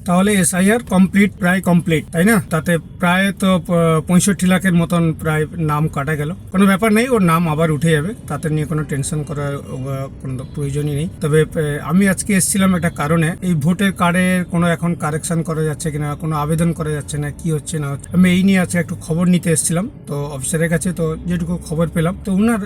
তাহলে SIR complete, প্রায় complete, তাই না? তাতে প্রায় তো 65 লাখের মতন প্রায় নাম কাটা গেল। কোনো ব্যাপার নেই, ওর নাম আবার উঠে যাবে, তাতে নিয়ে কোনো টেনশন করার কোনো প্রয়োজনই নেই। তবে আমি আজকে এসেছিলাম একটা কারণে, এই ভোটের কার্ডের কোনো এখন কারেকশন করা যাচ্ছে কিনা, কোনো আবেদন করা যাচ্ছে না, কি হচ্ছে না হচ্ছে, আমি এই নিয়ে আজকে একটু খবর নিতে এসেছিলাম তো অফিসারের কাছে। তো যেটুকু খবর পেলাম, তো ওনার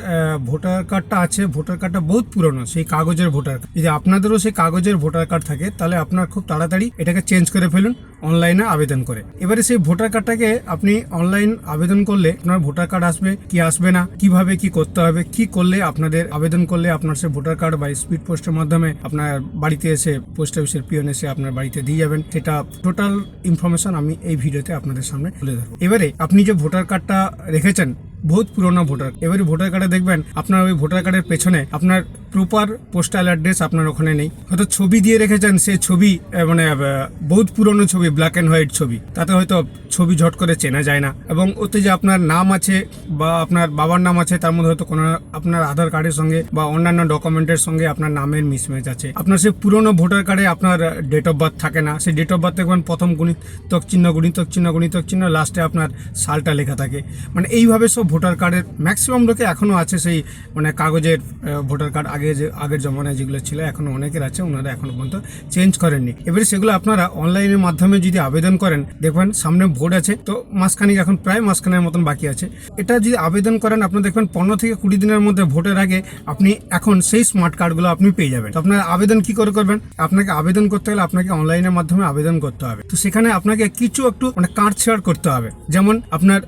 ভোটার কার্ডটা আছে, ভোটার কার্ডটা বহুত পুরনো, সেই কাগজের ভোটার কার্ড। যদি আপনাদেরও সেই কাগজের ভোটার কার্ড থাকে তাহলে আপনার খুব তাড়াতাড়ি এটাকে চেঞ্জ করে ফেলুন অনলাইনে আবেদন করে। এবারে সেই ভোটার কার্ডটাকে আপনি অনলাইন আবেদন করলে আপনার ভোটার কার্ড আসবে কি আসবে না, কিভাবে কি করতে হবে, কি করলে আপনাদের আবেদন করলে আপনার সেই ভোটার কার্ড বা স্পিড পোস্টের মাধ্যমে আপনার বাড়িতে এসে পোস্ট অফিসের পিয়ন এসে আপনার বাড়িতে দিয়ে যাবেন, সেটা টোটাল ইনফরমেশন আমি এই ভিডিওতে আপনাদের সামনে তুলে ধরবো। এবারে আপনি যে ভোটার কার্ডটা রেখেছেন বহুত পুরোনো ভোটার, এবারে ভোটার কার্ডে দেখবেন আপনার ওই ভোটার কার্ডের পেছনে আপনার প্রপার পোস্টাল অ্যাড্রেস আপনার ওখানে নেই, হয়তো ছবি দিয়ে রেখেছেন, সেই ছবি মানে বহুত পুরনো ছবি, ব্ল্যাক অ্যান্ড হোয়াইট ছবি, তাতে হয়তো ছবি ঝট করে চেনা যায় না। এবং ওতে যে আপনার নাম আছে বা আপনার বাবার নাম আছে, তার মধ্যে হয়তো কোনো আপনার আধার কার্ডের সঙ্গে বা অন্যান্য ডকুমেন্টের সঙ্গে আপনার নামের মিসম্যাচ আছে। আপনার সেই পুরনো ভোটার কার্ডে আপনার ডেট অফ বার্থ থাকে না, সেই ডেট অফ বার্থ দেখবেন প্রথম গুণিতক চিহ্ন গুণিতক চিহ্ন গুণিতক চিহ্ন, লাস্টে আপনার সালটা লেখা থাকে। মানে এইভাবে সব ভোটার কার্ডের ম্যাক্সিমাম লোকে এখনও আছে সেই মানে কাগজের ভোটার কার্ড, আগের জমানায় যেগুলো ছিল এখনও অনেকের আছে, ওনারা এখনও পর্যন্ত চেঞ্জ করেননি। এবারে সেগুলো আপনারা অনলাইনের মাধ্যমে যদি আবেদন করেন, দেখবেন সামনে ভোট আছে, তো মাসখানিক, এখন প্রায় মাসখানের মতন বাকি আছে। এটা যদি আবেদন করেন আপনার দেখবেন 15 থেকে 20 দিনের মধ্যে ভোটের আগে আপনি এখন সেই স্মার্ট কার্ডগুলো আপনি পেয়ে যাবেন। তো আপনার আবেদন কি করে করবেন? আপনাকে আবেদন করতে গেলে আপনাকে অনলাইনের মাধ্যমে আবেদন করতে হবে। তো সেখানে আপনাকে কিছু একটু মানে কাটছাড় করতে হবে, যেমন আপনার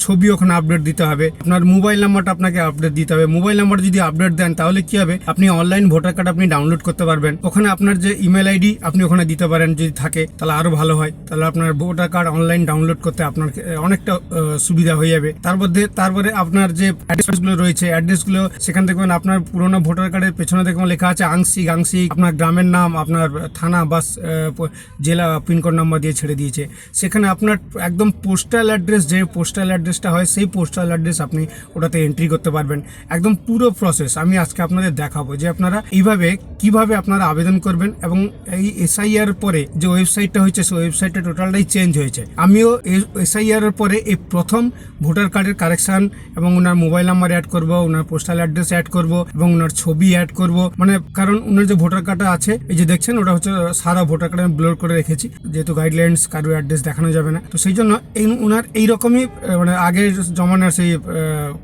ছবি ওখানে আপডেট দিতে হবে, আপনার মোবাইল নাম্বারটা আপনাকে আপডেট দিতে হবে। মোবাইল নাম্বার যদি আপডেট দেন তাহলে কি হবে, আপনি অনলাইন ভোটার কার্ড আপনি ডাউনলোড করতে পারবেন। ওখানে আপনার যে ইমেল আইডি আপনি ওখানে দিতে পারেন, যদি থাকে তাহলে আরো ভালো হয়, তাহলে আপনার ভোটার কার্ড অনলাইন ডাউনলোড করতে আপনার অনেকটা সুবিধা হয়ে যাবে। তারপরে আপনার যে অ্যাড্রেসগুলো রয়েছে, অ্যাড্রেসগুলো সেখানে দেখবেন আপনার পুরোনো ভোটার কার্ডের পেছনে দেখবেন লেখা আছে আংশিক আপনার গ্রামের নাম, আপনার থানা বা জেলা পিনকোড নাম্বার দিয়ে ছেড়ে দিয়েছে। সেখানে আপনার একদম পোস্টাল অ্যাড্রেস, যে পোস্টাল অ্যাড্রেসটা হয় সেই পোস্টাল অ্যাড্রেস আপনি ওটাতে এন্ট্রি করতে পারবেন। একদম পুরো প্রসেস আমি আজকে আপনাদের দেখাবো যে আপনারা এইভাবে কিভাবে আপনারা আবেদন করবেন। এবং এই এসআইআর পরে যে ওয়েবসাইটটা হয়েছে, সেই ওয়েবসাইটটা টোটালটাই চেঞ্জ হয়েছে। আমিও এসআইআর এর পরে এই প্রথম ভোটার কার্ডের কারেকশন এবং ওনার মোবাইল নাম্বার অ্যাড করব, ওনার পোস্টাল অ্যাড্রেস অ্যাড করব এবং ওনার ছবি অ্যাড করব। মানে কারণ ওনার যে ভোটার কার্ডটা আছে, এই যে দেখছেন, ওটা হচ্ছে সারা ভোটার কার্ড আমি ব্লার করে রেখেছি, যেহেতু গাইডলাইন্স কারো অ্যাড্রেস দেখানো যাবে না। তো সেই জন্য ওনার এইরকমই মানে আগের জমানার সেই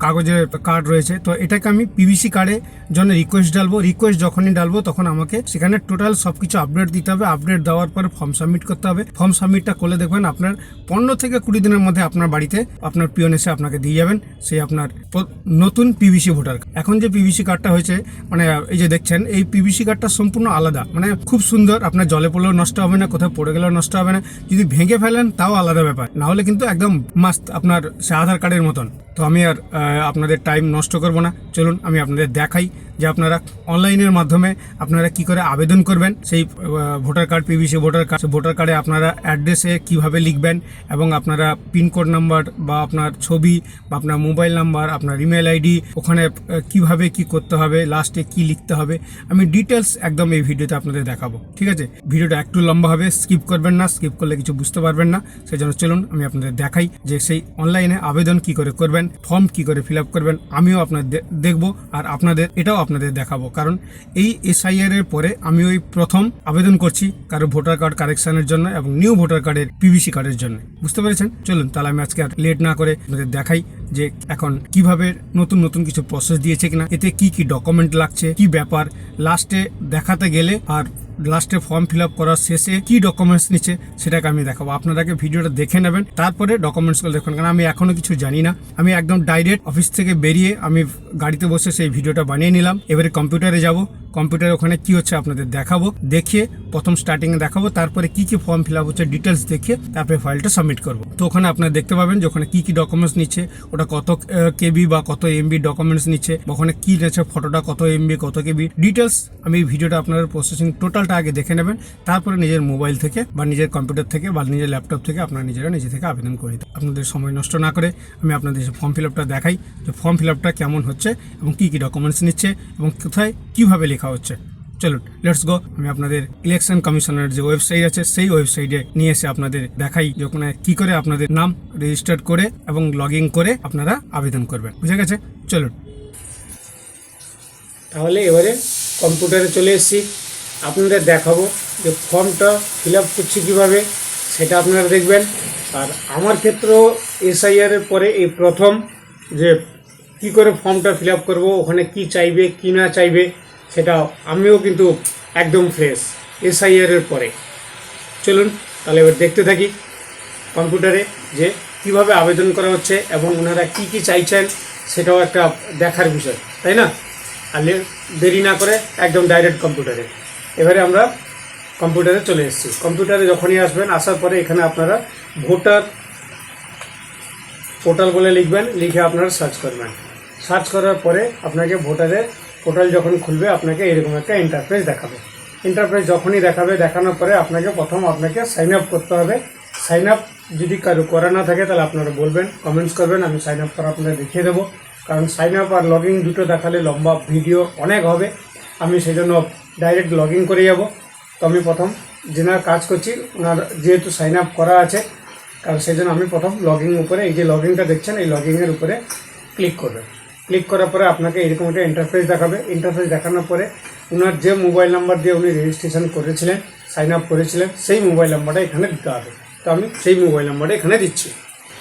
কাগজের কার্ড রয়েছে, তো এটাকে আমি পিভিসি কার্ডের জন্য রিকোয়েস্ট ডালবো। রিকোয়েস্ট যখনই ডালবো তখন আমাকে সেখানে টোটাল সবকিছু আপডেট দিতে হবে। আপডেট দেওয়ার পর ফর্ম সাবমিট করতে হবে। ফর্ম সাবমিটটা করলে দেখবেন আপনার 15 থেকে 20 দিনের মধ্যে আপনার বাড়িতে আপনার পিয়ন এসে আপনাকে দিয়ে যাবেন সেই আপনার নতুন পিভিসি ভোটার কার্ড। এখন যে পিভিসি কার্ডটা হয়েছে, মানে এই যে দেখছেন, এই পিভিসি কার্ডটা সম্পূর্ণ আলাদা, মানে খুব সুন্দর, আপনার জলে পড়লেও নষ্ট হবে না, কোথাও পড়ে গেলেও নষ্ট হবে না, যদি ভেঙে ফেলেন তাও আলাদা ব্যাপার, না হলে কিন্তু একদম মাস্ত আপনার সে আধার কার্ডের মতন। তো আমি আর আপনাদের টাইম নষ্ট করব না, চলুন আমি আপনাদের দেখাই যে আপনারা অনলাইনের মাধ্যমে আপনারা কি করে আবেদন করবেন সেই ভোটার কার্ড, পিভিসি ভোটার কার্ডে আপনারা অ্যাড্রেসে কিভাবে লিখবেন এবং আপনারা পিনকোড নাম্বার বা আপনার ছবি বা আপনার মোবাইল নাম্বার, আপনার ইমেল আইডি ওখানে কিভাবে কি করতে হবে, লাস্টে কি লিখতে হবে, আমি ডিটেলস একদম এই ভিডিওতে আপনাদের দেখাবো। ঠিক আছে, ভিডিওটা একটু লম্বা হবে, স্কিপ করবেন না, স্কিপ করলে কিছু বুঝতে পারবেন না। সেই জন্য চলুন আমি আপনাদের দেখাই যে সেই অনলাইনে আবেদন কি করে করবেন, ফর্ম কি করে ফিল আপ করবেন, আমিও আপনাদের দেখবো আর এটাও আপনাদের দেখাবো। কারণ এই এসআইআর এর পরে আমি ওই প্রথম আবেদন করছি কারো ভোটার কার্ড কারেকশনের জন্য এবং নিউ ভোটার কার্ডের পিভিসি কার্ডের জন্য, বুঝতে পেরেছেন? চলুন তাহলে আমি আজকে আর লেট না করে আপনাদের দেখাই যে এখন কিভাবে নতুন কিছু প্রসেস দিয়েছে কিনা, এতে কি কি ডকুমেন্ট লাগছে, কি ব্যাপার, লাস্টে দেখাতে গেলে আর লাস্টে ফর্ম ফিল আপ করার শেষে কি ডকুমেন্টস নিচ্ছে সেটাকে আমি দেখাবো। আপনারা আগে ভিডিওটা দেখে নেবেন, তারপরে ডকুমেন্টসগুলো দেখুন, কারণ আমি এখনো কিছু জানি না। আমি একদম ডাইরেক্ট অফিস থেকে বেরিয়ে আমি গাড়িতে বসে সেই ভিডিওটা বানিয়ে নিলাম। এবারে কম্পিউটারে যাব, কম্পিউটারে ওখানে কি হচ্ছে আপনাদের দেখাবো, দেখিয়ে প্রথম স্টার্টিংয়ে দেখাবো, তারপরে কি কি ফর্ম ফিল আপ হচ্ছে ডিটেলস দেখিয়ে তারপরে ফাইলটা সাবমিট করবো। তো ওখানে আপনারা দেখতে পাবেন যে ওখানে কি কি ডকুমেন্টস নিচ্ছে, ওটা কত কেবি বা কত এমবি ডকুমেন্টস নিচ্ছে, ওখানে কি নিচ্ছে, ফটোটা কত এমবি কত কেবি, ডিটেলস আমি ভিডিওটা আপনার প্রসেসিং টোটালটা আগে দেখে নেবেন, তারপরে নিজের মোবাইল থেকে বা নিজের কম্পিউটার থেকে বা নিজের ল্যাপটপ থেকে আপনারা নিজে থেকে আবেদন করে দিন। আপনাদের সময় নষ্ট না করে আমি আপনাদের ফর্ম ফিল আপটা দেখাই যে ফর্ম ফিল আপটা কেমন হচ্ছে এবং কি কি ডকুমেন্টস নিচ্ছে এবং কোথায় কিভাবে লেখা হচ্ছে। চলুন লেটস গো। আমি আপনাদের ইলেকশন কমিশনের যে ওয়েবসাইট আছে সেই ওয়েবসাইটে নিয়ে এসে আপনাদের দেখাই যে ওখানে কি করে আপনাদের নাম রেজিস্টার করে এবং লগ ইন করে আপনারা আবেদন করবেন। বুঝে গেছে? চলুন তাহলে এবারে কম্পিউটারে চলে এসেছি, আপনাদের দেখাবো যে ফর্মটা ফিল আপ করছি কীভাবে, সেটা আপনারা দেখবেন। আর আমার ক্ষেত্রেও এসআইআর এর পরে এই প্রথম যে কি করে ফর্মটা ফিল আপ করবো, ওখানে কি চাইবে কি না চাইবে সেটা আমিও কিন্তু একদম ফ্রেশ এসআইআর এর পরে। চলুন তাহলে এবার দেখতে থাকি কম্পিউটারে যে কিভাবে আবেদন করা হচ্ছে এবং ওনারা কি কি চাইছেন, সেটাও একটা দেখার বিষয়, তাই না? আর দেরি না করে একদম ডাইরেক্ট কম্পিউটারে। এবারে আমরা কম্পিউটারে চলে এসেছি। কম্পিউটারে যখনই আসবেন, আসার পরে এখানে আপনারা ভোটার পোর্টাল বলে লিখবেন, লিখে আপনারা সার্চ করবেন। সার্চ করার পরে আপনাকে ভোটারের পোর্টাল যখন খুলবে আপনাকে এরকম একটা ইন্টারফেস দেখাবে। ইন্টারফেস যখনই দেখাবে, দেখানোর পরে আপনাকে আপনাকে সাইন আপ করতে হবে। সাইন আপ যদি কারো করা না থাকে তাহলে আপনারা বলবেন, কমেন্টস করবেন, আমি সাইন আপ করা আপনাদের দেখিয়ে দেবো। কারণ সাইন আপ আর লগ ইন দুটো দেখালে লম্বা ভিডিও অনেক হবে, আমি সেই জন্য ডাইরেক্ট লগ ইন করে যাব। তো আমি প্রথম যেনার কাজ করছি ওনার যেহেতু সাইন আপ করা আছে, কারণ সেই জন্য আমি প্রথম লগ ইন উপরে, এই যে লগ ইনটা দেখছেন এই লগ ইনের উপরে ক্লিক করবেন। ক্লিক করার পরে আপনাকে এরকম একটা ইন্টারফেস দেখাবে। ইন্টারফেস দেখানোর পরে ওনার যে মোবাইল নাম্বার দিয়ে উনি রেজিস্ট্রেশন করেছিলেন, সাইন আপ করেছিলেন, সেই মোবাইল নাম্বারটা এখানে দিতে হবে। তো আমি সেই মোবাইল নাম্বারটা এখানে দিচ্ছি।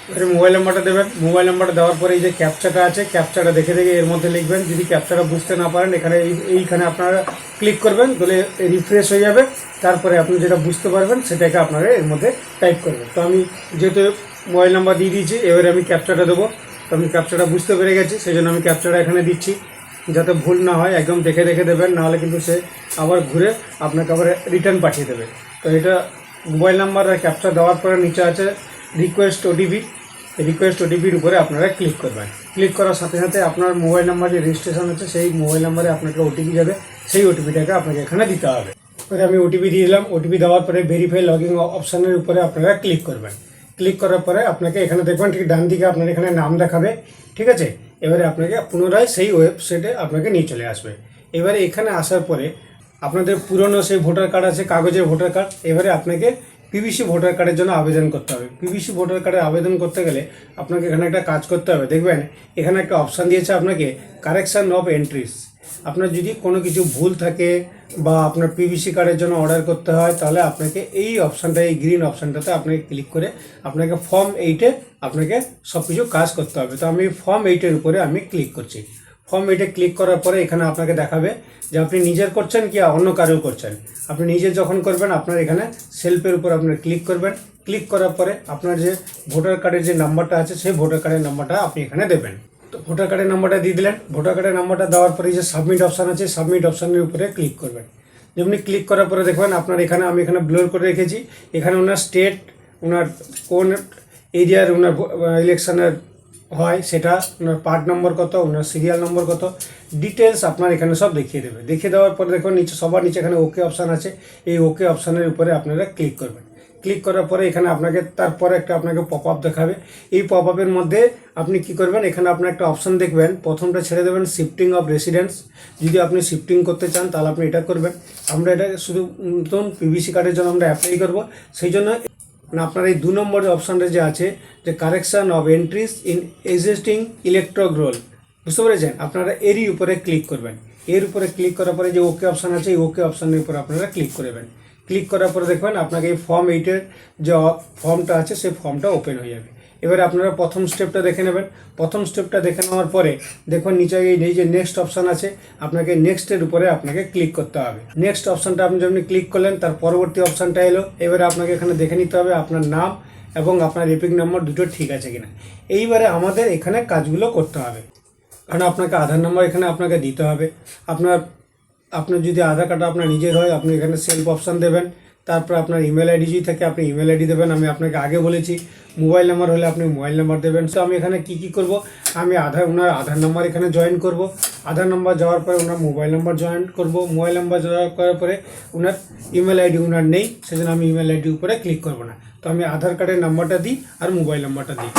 এবারে মোবাইল নাম্বারটা দেবেন। মোবাইল নাম্বারটা দেওয়ার পরে এই যে ক্যাপচাটা আছে, ক্যাপচাটা দেখে দেখে এর মধ্যে লিখবেন। যদি ক্যাপচাটা বুঝতে না পারেন, এখানে এইখানে আপনারা ক্লিক করবেন, তাহলে রিফ্রেশ হয়ে যাবে। তারপরে আপনি যেটা বুঝতে পারবেন সেটাকে আপনারা এর মধ্যে টাইপ করবেন। তো আমি যেহেতু মোবাইল নাম্বার দিয়ে দিয়েছি, এবারে আমি ক্যাপচাটা দেবো। তো আমি ক্যাপচাটা বুঝতে পেরে গেছি, সেই জন্য আমি ক্যাপচাটা এখানে দিচ্ছি, যাতে ভুল না হয়। একদম দেখে দেখে দেবেন, নাহলে কিন্তু সে আবার ঘুরে আপনাকে আবার রিটার্ন পাঠিয়ে দেবে। তো এটা মোবাইল নাম্বার আর ক্যাপচার দেওয়ার পরে নিচে আছে রিকোয়েস্ট ওটিপি। রিকোয়েস্ট ওটিপির উপরে আপনারা ক্লিক করবেন। ক্লিক করার সাথে সাথে আপনার মোবাইল নাম্বার যে রেজিস্ট্রেশন আছে সেই মোবাইল নাম্বারে আপনাকে ওটিপি যাবে, সেই ওটিপিটাকে আপনাকে এখানে দিতে হবে। এবারে আমি ওটিপি দিয়ে দিলাম। ওটিপি দেওয়ার পরে ভেরিফাই লগইন অপশানের উপরে আপনারা ক্লিক করবেন। ক্লিক করার পরে আপনাকে এখানে দেখবেন ঠিক ডান দিকে আপনার এখানে নাম দেখাবে, ঠিক আছে? এবারে আপনাকে পুনরায় সেই ওয়েবসাইটে আপনাকে নিয়ে চলে আসবে। এবারে এখানে আসার পরে আপনাদের পুরনো সেই ভোটার কার্ড আছে, কাগজের ভোটার কার্ড, এবারে আপনাকে পিভিসি ভোটার কার্ডের জন্য আবেদন করতে হবে। পিভিসি ভোটার কার্ডে আবেদন করতে গেলে আপনাকে এখানে একটা কাজ করতে হবে। দেখবেন এখানে একটা অপশান দিয়েছে আপনাকে কারেকশান অফ এন্ট্রিস। আপনার যদি কোনো কিছু ভুল থাকে বা আপনার পিভিসি কার্ডের জন্য অর্ডার করতে হয়, তাহলে আপনাকে এই অপশানটা, এই গ্রিন অপশানটাতে আপনাকে ক্লিক করে আপনাকে ফর্ম 8-এ আপনাকে সব কিছু কাজ করতে হবে। তো আমি ফর্ম 8-এর উপরে আমি ক্লিক করছি। ফর্ম 8-এ ক্লিক করার পরে এখানে আপনাকে দেখাবে যে আপনি নিজের করছেন কি অন্য কারো করছেন। আপনি নিজে যখন করবেন আপনার এখানে সেলফের উপর আপনার ক্লিক করবেন। ক্লিক করার পরে আপনার যে ভোটার কার্ডের যে নাম্বারটা আছে সেই ভোটার কার্ডের নাম্বারটা আপনি এখানে দেবেন। তো ভোটার কার্ডের নাম্বারটা দিয়ে দিলেন। ভোটার কার্ডের নাম্বারটা দেওয়ার পরে যে সাবমিট অপশান আছে, সাবমিট অপশানের উপরে ক্লিক করবেন। যেমনি ক্লিক করার পরে দেখবেন আপনার এখানে, আমি এখানে ব্লার করে রেখেছি, এখানে ওনার স্টেট, ওনার কোন এরিয়ার ওনার ইলেকশনের হয় সেটা, ওনার পার্ট নম্বর কত, ওনার সিরিয়াল নম্বর কত, ডিটেলস আপনার এখানে সব দেখিয়ে দেবে। দেখিয়ে দেওয়ার পরে দেখুন নিচে, সবার নিচে এখানে ওকে অপশান আছে, এই ওকে অপশানের উপরে আপনারা ক্লিক করবেন। ক্লিক করার পরে এখানে আপনাকে তারপরে একটা আপনাকে পপ আপ দেখাবে। এই পপ আপের মধ্যে আপনি কি করবেন, এখানে আপনার একটা অপশান দেখবেন, প্রথমটা ছেড়ে দেবেন শিফটিং অফ রেসিডেন্স। যদি আপনি শিফটিং করতে চান তাহলে আপনি এটা করবেন। আমরা এটা শুধু নতুন পিভিসি কার্ডের জন্য আমরা অ্যাপ্লাই করব, সেই জন্য আপনার এই 2 নম্বর অপশানটা যে আছে যে correction of entries in existing electoral role, বুঝতে পেরেছেন? আপনারা এরই উপরে ক্লিক করবেন। এর উপরে ক্লিক করার পরে যে ওকে অপশান আছে, এই ওকে অপশানের উপরে আপনারা ক্লিক করবেন। ক্লিক করার পরে দেখবেন আপনাকে এই ফর্ম 8-এর যে ফর্মটা আছে সেই ফর্মটা ওপেন হয়ে যাবে। এবারে আপনারা প্রথম স্টেপটা দেখে নেবেন। প্রথম স্টেপটা দেখে নেওয়ার পরে দেখুন নিচে এই যে নেক্সট অপশান আছে, আপনাকে নেক্সটের উপরে আপনাকে ক্লিক করতে হবে। নেক্সট অপশানটা আপনি যখন ক্লিক করলেন, তার পরবর্তী অপশানটা এলো। এবারে আপনাকে এখানে দেখে নিতে হবে আপনার নাম এবং আপনার এপিক নাম্বার দুটো ঠিক আছে কিনা। এইবারে আমাদের এখানে কাজগুলো করতে হবে, কারণ আপনাকে আধার নাম্বার এখানে আপনাকে দিতে হবে। আপনার যদি আধার কার্ড আপনার নিজের হয়, আপনি এখানে সেলফ অপশান দেবেন। তারপর আপনার ইমেল আইডি যদি থাকে আপনি ইমেল আইডি দেবেন। আমি আপনাকে আগে বলেছি মোবাইল নাম্বার হলে আপনি মোবাইল নাম্বার দেবেন। তো আমি এখানে কি করব, আমি ওনার আধার নাম্বার এখানে জয়েন করব। আধার নাম্বার যাওয়ার পরে ওনার মোবাইল নাম্বার জয়েন করব। মোবাইল নাম্বার জয়েন করার পরে ওনার ইমেল আইডি ওনার নেই, সেজন্য আমি ইমেল আইডির উপরে ক্লিক করব না। তো আমি আধার কার্ডের নাম্বারটা দিই আর মোবাইল নাম্বারটা দিই।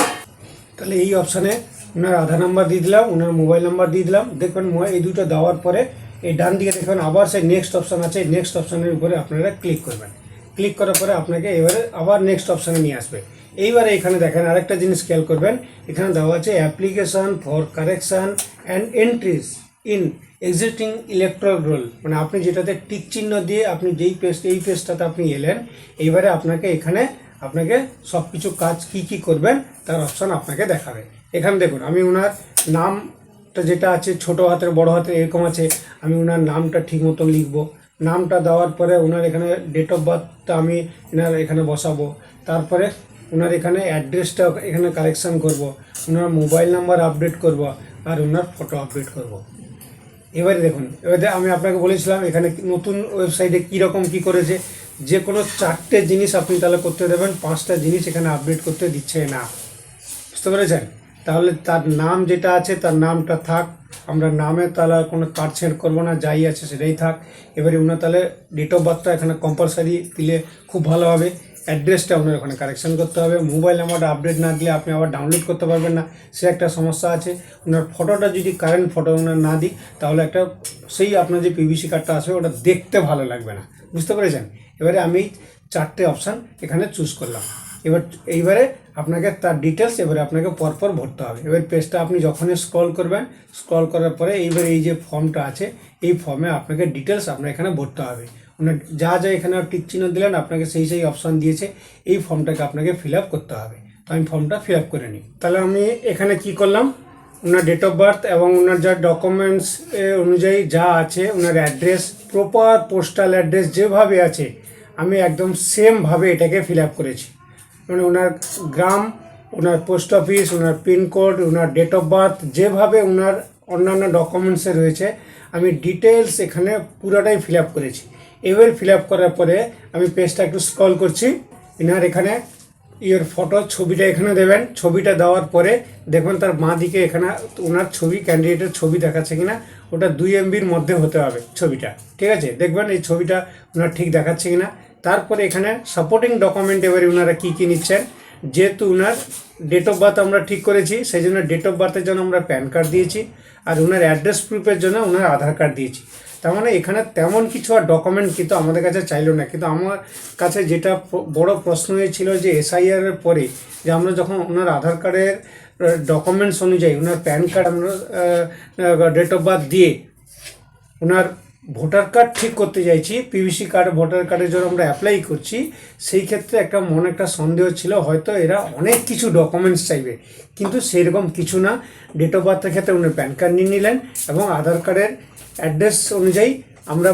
তাহলে এই অপশানে ওনার আধার নাম্বার দিয়ে দিলাম, ওনার মোবাইল নাম্বার দিয়ে দিলাম। দেখবেন এই দুটো দেওয়ার পরে এই ডান দিকে দেখবেন আবার সেই নেক্সট অপশান আছে, নেক্সট অপশানের উপরে আপনারা ক্লিক করবেন। ক্লিক করার পরে আপনাকে এবারে আবার নেক্সট অপশানে নিয়ে আসবে। এইবারে এখানে দেখেন আরেকটা জিনিস খেয়াল করবেন, এখানে দেওয়া আছে application for correction and entries in existing electoral roll, মানে আপনি যেটাতে টিক চিহ্ন দিয়ে আপনি এই পেজটাতে আপনি এলেন, এইবারে আপনাকে সব কিছু কাজ কি করবেন তার অপশান আপনাকে দেখাবে। এখানে দেখুন আমি ওনার নামটা যেটা আছে ছোটো হাতের বড় হাতের এরকম আছে, আমি ওনার নামটা ঠিক মতো লিখবো। নামটা দেওয়ার পরে ওনার এখানে ডেট অফ বার্থটা আমি এনার এখানে বসাবো, তারপরে ওনার এখানে অ্যাড্রেসটা এখানে কারেকশান করব, ওনার মোবাইল নাম্বার আপডেট করব, আর ওনার ফটো আপডেট করব। এবারে দেখুন, এবারে আমি আপনাকে বলেছিলাম এখানে নতুন ওয়েবসাইটে কীরকম কী করেছে, যে কোনো 4টে জিনিস আপনি তাহলে করতে দেবেন, 5টা জিনিস এখানে আপডেট করতে দিচ্ছে না, বুঝতে পেরেছেন? তাহলে তার নাম যেটা আছে তার নামটা থাক, আমরা নামে তাহলে কোনো কাটছেড় করবো না, যাই আছে সেটাই থাক। এবারে ওনার তাহলে ডেট অফ বার্থটা এখানে কম্পালসারি দিলে খুব ভালো হবে। অ্যাড্রেসটা আপনার ওখানে কারেকশান করতে হবে। মোবাইল নাম্বারটা আপডেট না দিলে আপনি আবার ডাউনলোড করতে পারবেন না, সে একটা সমস্যা আছে। ওনার ফটোটা যদি কারেন্ট ফটো ওনার না দিই তাহলে সেই আপনার যে পিভিসি কার্ডটা আসবে ওটা দেখতে ভালো লাগবে না, বুঝতে পেরেছেন? এবারে আমি 4টে অপশান এখানে চুজ করলাম। এইবারে আপনাকে তার ডিটেলস এবারে আপনাকে পরপর ভরতে হবে। এবার পেজটা আপনি যখনই স্ক্রল করবেন, স্ক্রল করার পরে এইবারে এই যে ফর্মটা আছে এই ফর্মে আপনাকে ডিটেলস আপনার এখানে ভরতে হবে। ওনার যা এখানে টিক চিহ্ন দিলেন আপনাকে সেই অপশান দিয়েছে, এই ফর্মটাকে আপনাকে ফিল আপ করতে হবে। তো আমি ফর্মটা ফিল আপ করে নিই। তাহলে আমি এখানে কি করলাম, ওনার ডেট অফ বার্থ এবং ওনার যা ডকুমেন্টস অনুযায়ী যা আছে, ওনার অ্যাড্রেস প্রপার পোস্টাল অ্যাড্রেস যেভাবে আছে আমি একদম সেমভাবে এটাকে ফিল আপ করেছি। মানে ওনার গ্রাম, ওনার পোস্ট অফিস, ওনার পিনকোড, ওনার ডেট অফ বার্থ যেভাবে ওনার অন্যান্য ডকুমেন্টসে রয়েছে আমি ডিটেলস এখানে পুরোটাই ফিল আপ করেছি। এবার ফিল আপ করার পরে আমি পেজটা একটু স্ক্রল করছি, এনার এখানে ফটো ছবিটা এখানে দেবেন। ছবিটা দেওয়ার পরে দেখবেন তার বাঁ দিকে এখানে ওনার ছবি, ক্যান্ডিডেটের ছবি দেখাচ্ছে কিনা, ওটা 2 MBর মধ্যে হতে হবে ছবিটা, ঠিক আছে? দেখবেন এই ছবিটা ওনার ঠিক দেখাচ্ছে কিনা। তারপরে এখানে সাপোর্টিং ডকুমেন্ট এবারে ওনারা কী নিচ্ছেন, যেহেতু ওনার ডেট অফ বার্থ আমরা ঠিক করেছি সেই জন্য ডেট অফ বার্থের জন্য আমরা প্যান কার্ড দিয়েছি, আর ওনার অ্যাড্রেস প্রুফের জন্য ওনার আধার কার্ড দিয়েছি। তার মানে এখানে তেমন কিছু আর ডকুমেন্ট কিন্তু আমাদের কাছে চাইলো না। কিন্তু আমার কাছে যেটা বড় প্রশ্ন হয়েছিল যে SIR এর পরে যে আমরা যখন ওনার আধার কার্ডের ডকুমেন্টস অনুযায়ী ওনার প্যান কার্ড আমরা ডেট অফ বার্থ দিয়ে ওনার ভোটার কার্ড ঠিক করতে চাইছি, পিভিসি কার্ড ভোটার কার্ডের জন্য আমরা অ্যাপ্লাই করছি, সেই ক্ষেত্রে একটা সন্দেহ ছিল হয়তো এরা অনেক কিছু ডকুমেন্টস চাইবে, কিন্তু সেরকম কিছু না। ডেট অফ বার্থের ক্ষেত্রে উনি প্যান কার্ড নিয়ে নিলেন এবং আধার কার্ডের অ্যাড্রেস অনুযায়ী আমরা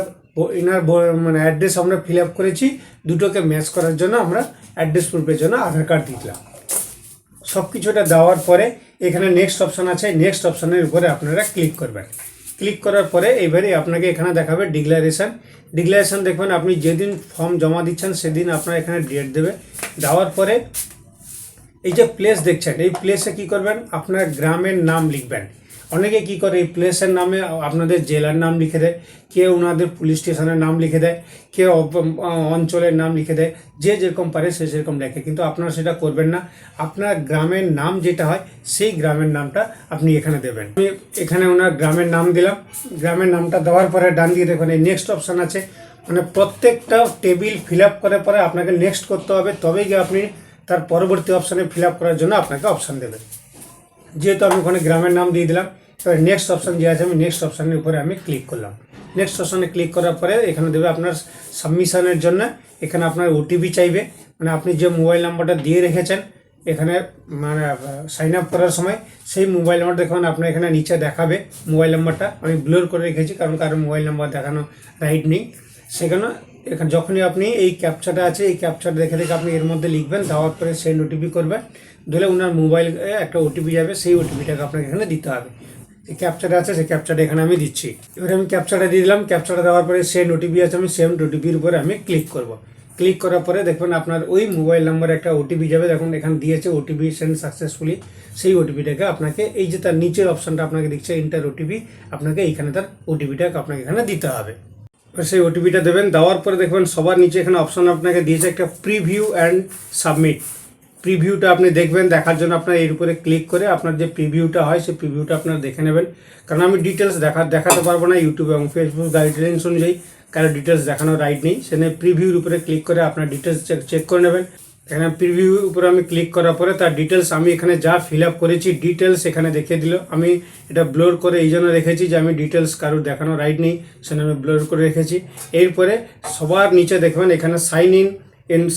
এনার মানে অ্যাড্রেস আমরা ফিল আপ করেছি, দুটোকে ম্যাচ করার জন্য আমরা অ্যাড্রেস প্রুফের জন্য আধার কার্ড দিলাম। সব কিছুটা দেওয়ার পরে এখানে নেক্সট অপশান আছে, নেক্সট অপশানের উপরে আপনারা ক্লিক করবেন। ক্লিক করার পরে এবারে আপনাকে এখানে দেখাবে ডিক্লারেশন দেখবেন আপনি যেদিন ফর্ম জমা দিচ্ছেন সেদিন আপনার এখানে ডেট দেবে। দেওয়ার পরে এই যে প্লেস দেখছেন, এই প্লেসে কি করবেন, আপনার গ্রামের নাম লিখবেন। অনেকে কি করে এই প্লেসের নামে আপনাদের জেলার নাম লিখে দেয়, কেউ ওনাদের পুলিশ স্টেশনের নাম লিখে দেয়, কেউ অঞ্চলের নাম লিখে দেয়, যে যেরকম পারে সে সেরকম লেখে। কিন্তু আপনারা সেটা করবেন না, আপনার গ্রামের নাম যেটা হয় সেই গ্রামের নামটা আপনি এখানে দেবেন। আমি এখানে ওনার গ্রামের নাম দিলাম। গ্রামের নামটা দেওয়ার পরে ডান দিকে দেখুন এই নেক্সট অপশান আছে, মানে প্রত্যেকটা টেবিল ফিল আপ করার পরে আপনাকে নেক্সট করতে হবে, তবেই গিয়ে আপনি তার পরবর্তী অপশানে ফিল আপ করার জন্য আপনাকে অপশান দেবেন। যেহেতু আমি ওখানে গ্রামের নাম দিয়ে দিলাম, এবার নেক্সট অপশান যে আছে আমি নেক্সট অপশানের উপরে আমি ক্লিক করলাম। নেক্সট অপশানে ক্লিক করার পরে এখানে দেবে আপনার সাবমিশনের জন্য, এখানে আপনার ওটিপি চাইবে, মানে আপনি যে মোবাইল নাম্বারটা দিয়ে রেখেছেন এখানে মানে সাইন আপ করার সময় সেই মোবাইল নাম্বার দেখুন আপনার এখানে নিচে দেখাবে মোবাইল নাম্বারটা, আমি ব্লার করে রেখেছি কারণ কারোর মোবাইল নাম্বার দেখানো রাইট নেই। সেখানে এখানে যখনই আপনি এই ক্যাপচাটা আছে এই ক্যাপচাটা দেখে আপনি এর মধ্যে লিখবেন, দেওয়ার পরে সেন্ড ওটিপি করবেন, দিলে ওনার মোবাইলে একটা ওটিপি যাবে, সেই ওটিপিটাকে আপনাকে এখানে দিতে হবে। যে ক্যাপচাটা আছে সেই ক্যাপচাটা এখানে আমি দিচ্ছি। এবারে আমি ক্যাপচাটা দিয়ে দিলাম, ক্যাপচাটা দেওয়ার পরে সেন্ড ওটিপি আছে, আমি সেন্ড ওটিপির উপরে আমি ক্লিক করব। ক্লিক করার পরে দেখবেন আপনার ওই মোবাইল নাম্বারে একটা ওটিপি যাবে, দেখুন এখানে দিয়েছে ওটিপি সেন্ড সাকসেসফুলি, সেই ওটিপিটাকে আপনাকে এই যে তার নিচের অপশানটা আপনাকে দিচ্ছে এন্টার ওটিপি, আপনাকে এইখানে তার ওটিপিটাকে আপনাকে এখানে দিতে হবে। সেই ওটিপিটা দেবেন, দেওয়ার পরে দেখবেন সবার নিচে এখানে অপশান আপনাকে দিয়েছে একটা প্রিভিউ অ্যান্ড সাবমিট, প্রিভিউটা আপনি দেখবেন। দেখার জন্য আপনার এর উপরে ক্লিক করে আপনার যে প্রিভিউটা হয় সেই প্রিভিউটা আপনারা দেখে নেবেন। কারণ আমি ডিটেলস দেখাতে পারবো না ইউটিউব এবং ফেসবুক গাইডলাইন্স অনুযায়ী, কারো ডিটেলস দেখানোর রাইট নেই। সেখানে প্রিভিউর উপরে ক্লিক করে আপনার ডিটেলস চেক করে নেবেন। এখানে প্রিভিউর উপরে আমি ক্লিক করার পরে তার ডিটেলস আমি এখানে যা ফিল আপ করেছি ডিটেলস এখানে দেখিয়ে দিল। আমি এটা ব্লোর করে এই জন্য রেখেছি যে আমি ডিটেলস কারোর দেখানোর রাইট নেই, সেখানে আমি ব্লোর করে রেখেছি। এরপরে সবার নিচে দেখবেন এখানে সাইন ইন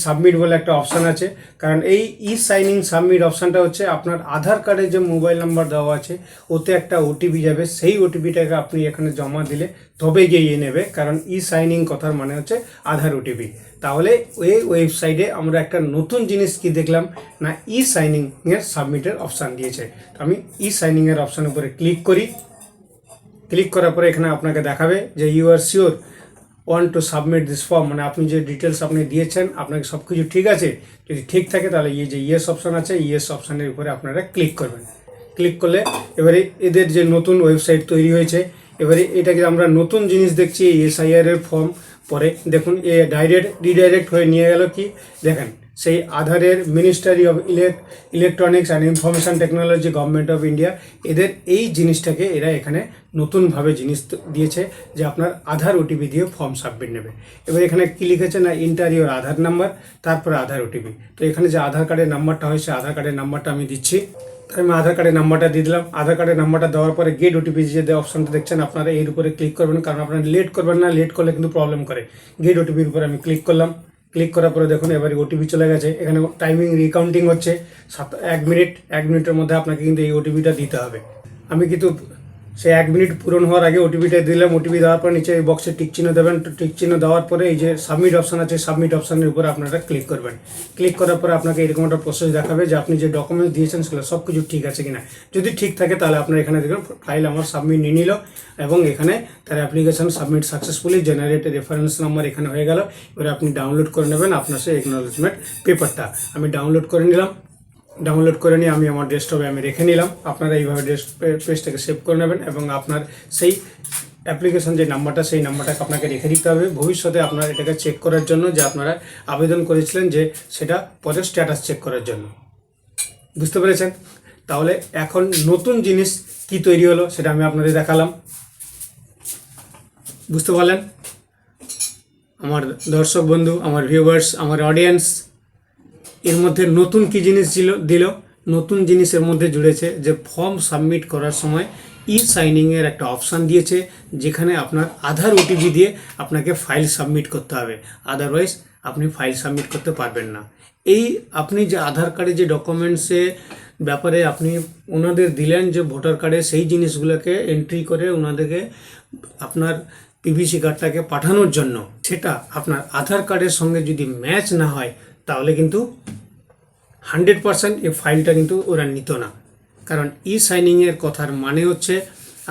সাবমিট বলে একটা অপশান আছে। কারণ এই সাইন ইন সাবমিট অপশানটা হচ্ছে আপনার আধার কার্ডে যে মোবাইল নাম্বার দেওয়া আছে ওতে একটা ওটিপি যাবে, সেই ওটিপিটাকে আপনি এখানে জমা দিলে তবে গিয়ে নেবে। কারণ সাইনিং কথার মানে হচ্ছে আধার ওটিপি। তাহলে ওই ওয়েবসাইটে আমরা একটা নতুন জিনিস কি দেখলাম না, সাইনিংয়ের সাবমিটের অপশান দিয়েছে। আমি সাইনিংয়ের অপশানের উপরে ক্লিক করি। ক্লিক করার পরে এখানে আপনাকে দেখাবে যে you are sure want to submit this form, মানে আপনি যে ডিটেলস আপনি দিয়েছেন আপনাকে সব কিছু ঠিক আছে। যদি ঠিক থাকে তাহলে এই যে ইয়েস অপশান আছে, ইয়েস অপশানের উপরে আপনারা ক্লিক করবেন। ক্লিক করলে এবারে এদের যে নতুন ওয়েবসাইট তৈরি হয়েছে, এবারে এটাকে আমরা নতুন জিনিস দেখছি SIR এর ফর্ম। পরে দেখুন রিডাইরেক্ট হয়ে নিয়ে গেল কি দেখেন, সেই আধারের ministry of electronics and information technology government of India, এদের এই জিনিসটাকে এরা এখানে নতুনভাবে জিনিস দিয়েছে যে আপনার আধার ওটিপি দিয়ে ফর্ম সাবমিট নেবে। এবার এখানে কি লিখেছে না, ইন্টার ইউর আধার নাম্বার, তারপরে আধার ওটিপি। তো এখানে যে আধার কার্ডের নাম্বারটা হয় সেই আধার কার্ডের নাম্বারটা আমি দিচ্ছি। আমি আধার কার্ডের নাম্বারটা দিয়ে দিলাম। আধার কার্ডের নাম্বারটা দেওয়ার পরে গেট ওটিপি যে অপশনটা দেখছেন আপনারা এর উপরে ক্লিক করবেন, কারণ আপনারা লেট করবেন না, লেট করলে কিন্তু প্রবলেম করে। গেট ওটিপির উপরে আমি ক্লিক করলাম। ক্লিক করার পরে দেখুন এবারে ওটিপি চলে গেছে। এখানে টাইমিং রিকাউন্টিং হচ্ছে 1 মিনিটের মধ্যে আপনাকে কিন্তু এই ওটিপিটা দিতে হবে। আমি কিন্তু সেই 1 মিনিট পূরণ হওয়ার আগে ওটিপিটা দিলাম। ওটিপি দেওয়ার পর নিচে এই বক্সে টিক চিহ্ন দেবেন। টিক চিহ্ন দেওয়ার পরে এই যে সাবমিট অপশান আছে, সাবমিট অপশানের উপরে আপনারা ক্লিক করবেন। ক্লিক করার পরে আপনাকে এরকম একটা প্রসেস দেখাবে যে আপনি যে ডকুমেন্টস দিয়েছেন সেগুলো সব কিছু ঠিক আছে কিনা। যদি ঠিক থাকে তাহলে আপনার এখানে দেখুন ফাইল আমার সাবমিট নিয়ে নিল এবং এখানে তার application submit successfully, generate reference number এখানে হয়ে গেল। এবারে আপনি ডাউনলোড করে নেবেন আপনার সেই একনলেজমেন্ট পেপারটা। আমি ডাউনলোড করে নিলাম। ডাউনলোড করে নিয়ে আমি আমার ডেস্কটপে আমি রেখে নিলাম। আপনারা এইভাবে পেজটাকে সেভ করে নেবেন এবং আপনার সেই অ্যাপ্লিকেশন যে নাম্বারটা সেই নাম্বারটাকে আপনাকে রেখে দিতে হবে ভবিষ্যতে আপনার এটাকে চেক করার জন্য যে আপনারা আবেদন করেছিলেন, যে সেটা পরে স্ট্যাটাস চেক করার জন্য। বুঝতে পেরেছেন? তাহলে এখন নতুন জিনিস কি তৈরি হলো সেটা আমি আপনাদের দেখালাম। বুঝতে পারলেন? আমার দর্শক বন্ধু, আমার ভিউয়ার্স, আমার অডিয়েন্স, এর মধ্যে নতুন কি জিনিস দিল? নতুন জিনিসের মধ্যে জুড়েছে যে ফর্ম সাবমিট করার সময় সাইনিংয়ের একটা অপশান দিয়েছে, যেখানে আপনার আধার ওটিপি দিয়ে আপনাকে ফাইল সাবমিট করতে হবে, আদারওয়াইজ আপনি ফাইল সাবমিট করতে পারবেন না। এই আপনি যে আধার কার্ডে যে ডকুমেন্টসে ব্যাপারে আপনি ওনাদের দিলেন যে ভোটার কার্ডে, সেই জিনিসগুলোকে এন্ট্রি করে ওনাদেরকে আপনার পিভিসি কার্ডটাকে পাঠানোর জন্য, সেটা আপনার আধার কার্ডের সঙ্গে যদি ম্যাচ না হয় তাহলে কিন্তু 100% এই ফাইলটা কিন্তু ওরা নিত না। কারণ সাইনিংয়ের কথার মানে হচ্ছে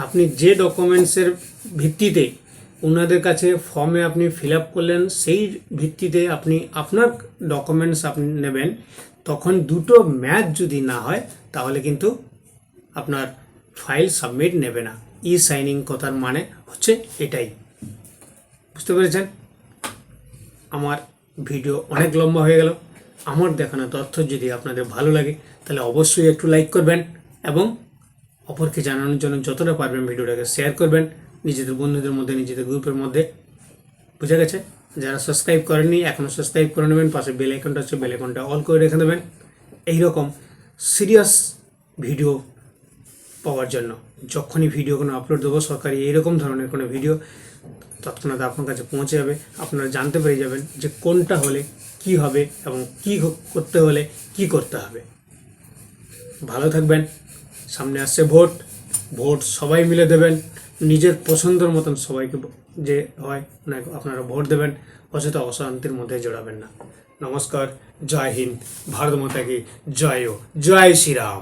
আপনি যে ডকুমেন্টসের ভিত্তিতে ওনাদের কাছে ফর্মে আপনি ফিল আপ করলেন, সেই ভিত্তিতে আপনি আপনার ডকুমেন্টস আপনি নেবেন, তখন দুটো ম্যাচ যদি না হয় তাহলে কিন্তু আপনার ফাইল সাবমিট নেবে না। সাইনিং কথার মানে হচ্ছে এটাই। বুঝতে পেরেছেন? আমার ভিডিও অনেক লম্বা হয়ে গেল। আমার দেখানো তথ্য যদি আপনাদের ভালো লাগে তাহলে অবশ্যই একটু লাইক করবেন এবং অপরকে জানানোর জন্য যতটা পারবেন ভিডিওটাকে শেয়ার করবেন নিজেদের বন্ধুদের মধ্যে, নিজেদের গ্রুপের মধ্যে। বুঝা গেছে? যারা সাবস্ক্রাইব করেননি এখনও সাবস্ক্রাইব করে নেবেন। পাশে বেল আইকনটা আছে, বেল আইকনটা অল করে রেখে দেবেন এইরকম সিরিয়াস ভিডিও পাওয়ার জন্য। যখনই ভিডিও কোনো আপলোড দেবো সরকারি এইরকম ধরনের কোনো ভিডিও, তৎক্ষণাৎ আপনার কাছে পৌঁছে যাবে। আপনারা জানতে পেরে যাবেন যে কোনটা হলে কি হবে এবং কি করতে হলে কি করতে হবে। ভালো থাকবেন। সামনে আসছে ভোট। ভোট সবাই মিলে দেবেন, নিজের পছন্দের মতন সবাইকে যে হয় আপনারা ভোট দেবেন। অযথা অশান্তির মধ্যে জড়াবেন না। নমস্কার, জয় হিন্দ, ভারত মাতা কি জয়, জয় শ্রীরাম।